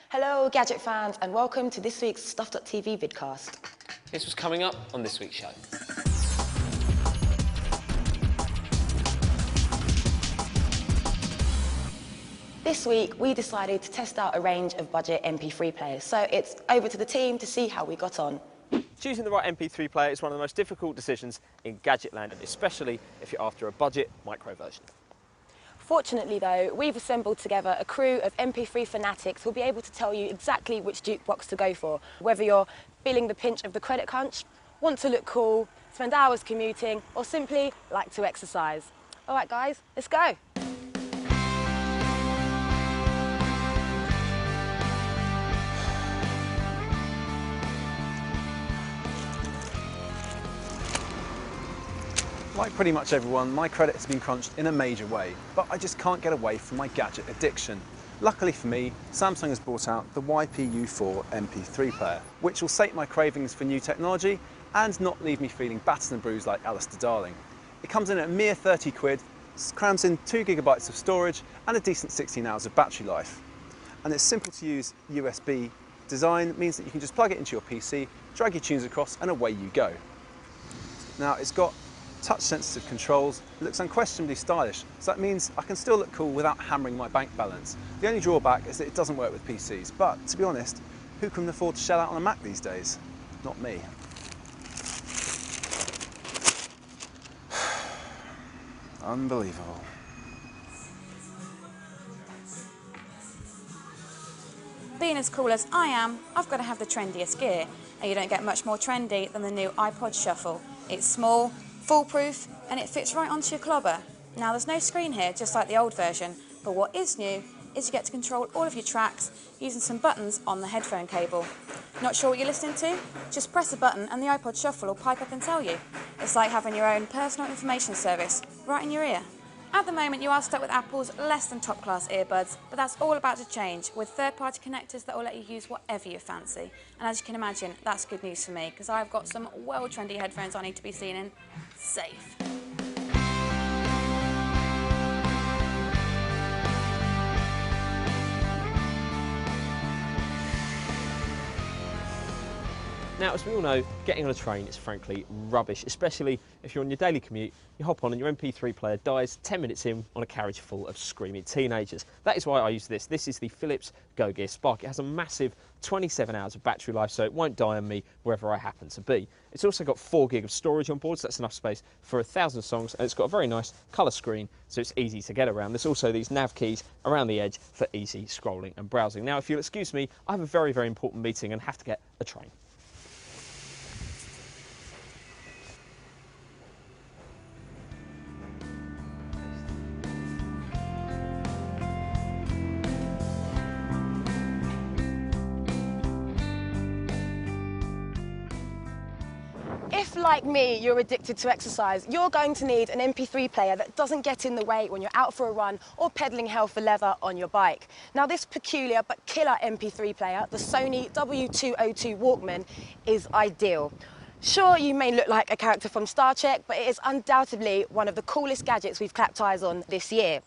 Hello Gadget fans and welcome to this week's Stuff.tv vidcast. Here's what's coming up on this week's show. This week we decided to test out a range of budget MP3 players, so it's over to the team to see how we got on. Choosing the right MP3 player is one of the most difficult decisions in Gadgetland, especially if you're after a budget micro version. Fortunately though, we've assembled together a crew of MP3 fanatics who'll be able to tell you exactly which jukebox to go for, whether you're feeling the pinch of the credit crunch, want to look cool, spend hours commuting, or simply like to exercise. All right guys, let's go. Like pretty much everyone, my credit has been crunched in a major way, but I just can't get away from my gadget addiction. Luckily for me, Samsung has brought out the YPU4 MP3 player, which will sate my cravings for new technology and not leave me feeling battered and bruised like Alistair Darling. It comes in at a mere 30 quid, crams in 2 GB of storage and a decent 16 hours of battery life. And its simple to use USB design means that you can just plug it into your PC, drag your tunes across and away you go. Now it's got touch-sensitive controls, it looks unquestionably stylish, so that means I can still look cool without hammering my bank balance. The only drawback is that it doesn't work with PCs, but to be honest, who can afford to shell out on a Mac these days? Not me. Unbelievable. Being as cool as I am, I've got to have the trendiest gear, and you don't get much more trendy than the new iPod Shuffle. It's small, foolproof, and it fits right onto your clobber. Now there's no screen here, just like the old version, but what is new is you get to control all of your tracks using some buttons on the headphone cable. Not sure what you're listening to? Just press a button and the iPod Shuffle will pipe up and tell you. It's like having your own personal information service right in your ear. At the moment you are stuck with Apple's less than top class earbuds, but that's all about to change with third-party connectors that will let you use whatever you fancy. And as you can imagine, that's good news for me because I've got some well trendy headphones I need to be seen in safe. Now, as we all know, getting on a train is frankly rubbish, especially if you're on your daily commute, you hop on and your MP3 player dies 10 minutes in on a carriage full of screaming teenagers. That is why I use this. This is the Philips Go Gear Spark. It has a massive 27 hours of battery life, so it won't die on me wherever I happen to be. It's also got 4 gig of storage on board, so that's enough space for 1,000 songs, and it's got a very nice colour screen, so it's easy to get around. There's also these nav keys around the edge for easy scrolling and browsing. Now, if you'll excuse me, I have a very, very important meeting and have to get a train. If, like me, you're addicted to exercise, you're going to need an MP3 player that doesn't get in the way when you're out for a run or pedalling hell for leather on your bike. Now, this peculiar but killer MP3 player, the Sony W202 Walkman, is ideal. Sure, you may look like a character from Star Trek, but it is undoubtedly one of the coolest gadgets we've clapped eyes on this year.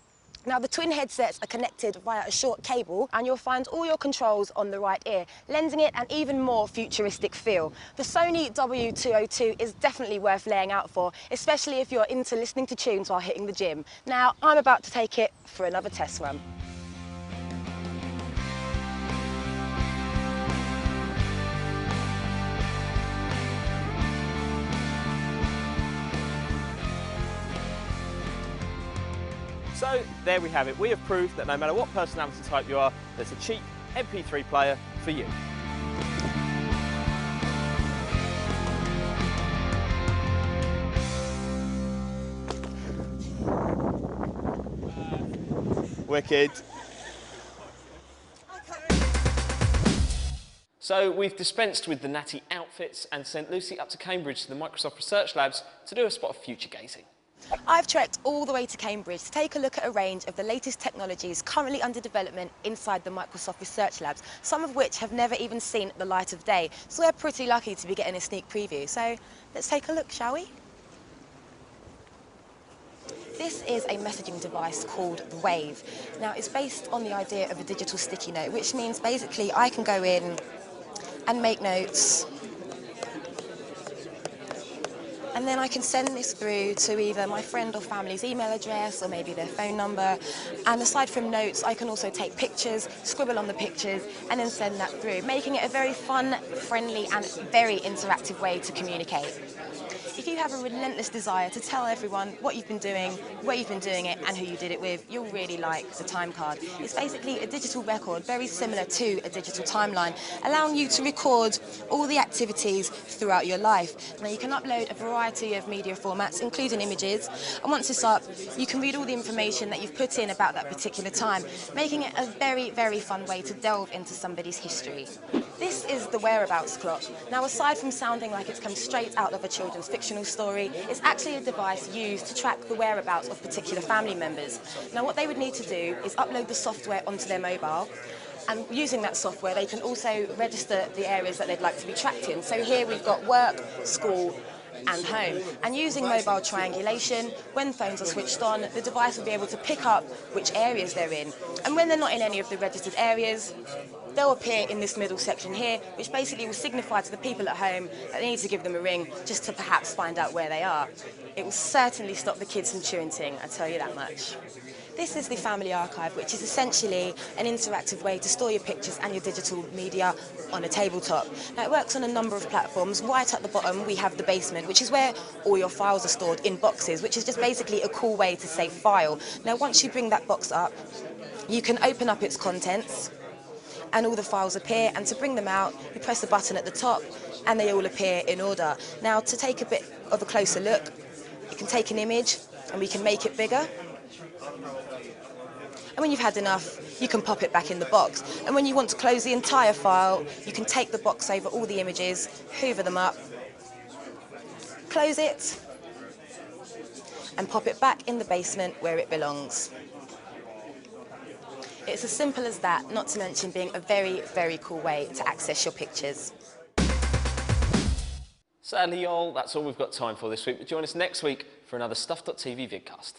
Now, the twin headsets are connected via a short cable and you'll find all your controls on the right ear, lending it an even more futuristic feel. The Sony W202 is definitely worth laying out for, especially if you're into listening to tunes while hitting the gym. Now, I'm about to take it for another test run. So there we have it. We have proved that no matter what personality type you are, there's a cheap MP3 player for you. Wicked. So we've dispensed with the natty outfits and sent Lucy up to Cambridge to the Microsoft Research Labs to do a spot of future gazing. I've trekked all the way to Cambridge to take a look at a range of the latest technologies currently under development inside the Microsoft Research Labs, some of which have never even seen the light of day. So we're pretty lucky to be getting a sneak preview. So let's take a look, shall we? This is a messaging device called the Wave. Now, it's based on the idea of a digital sticky note, which means basically I can go in and make notes, and then I can send this through to either my friend or family's email address or maybe their phone number. And aside from notes, I can also take pictures, scribble on the pictures, and then send that through, making it a very fun, friendly, and very interactive way to communicate. If you have a relentless desire to tell everyone what you've been doing, where you've been doing it, and who you did it with, you'll really like the time card. It's basically a digital record, very similar to a digital timeline, allowing you to record all the activities throughout your life. Now, you can upload a variety of media formats, including images, and once it's up, you can read all the information that you've put in about that particular time, making it a very, very fun way to delve into somebody's history. This is the whereabouts clock. Now, aside from sounding like it's come straight out of a children's fictional story, it's actually a device used to track the whereabouts of particular family members. Now, what they would need to do is upload the software onto their mobile, and using that software, they can also register the areas that they'd like to be tracked in. So here we've got work, school, and home. And using mobile triangulation, when phones are switched on, the device will be able to pick up which areas they're in. And when they're not in any of the registered areas, they'll appear in this middle section here, which basically will signify to the people at home that they need to give them a ring just to perhaps find out where they are. It will certainly stop the kids from chewing ting, I tell you that much. This is the Family Archive, which is essentially an interactive way to store your pictures and your digital media on a tabletop. Now, it works on a number of platforms. Right at the bottom, we have the basement, which is where all your files are stored in boxes, which is just basically a cool way to save file. Now, once you bring that box up, you can open up its contents, and all the files appear, and to bring them out, you press the button at the top, and they all appear in order. Now, to take a bit of a closer look, you can take an image, and we can make it bigger. And when you've had enough, you can pop it back in the box. And when you want to close the entire file, you can take the box over all the images, hoover them up, close it, and pop it back in the basement where it belongs. It's as simple as that, not to mention being a very, very cool way to access your pictures. Sadly, y'all, that's all we've got time for this week, but join us next week for another Stuff.TV vidcast.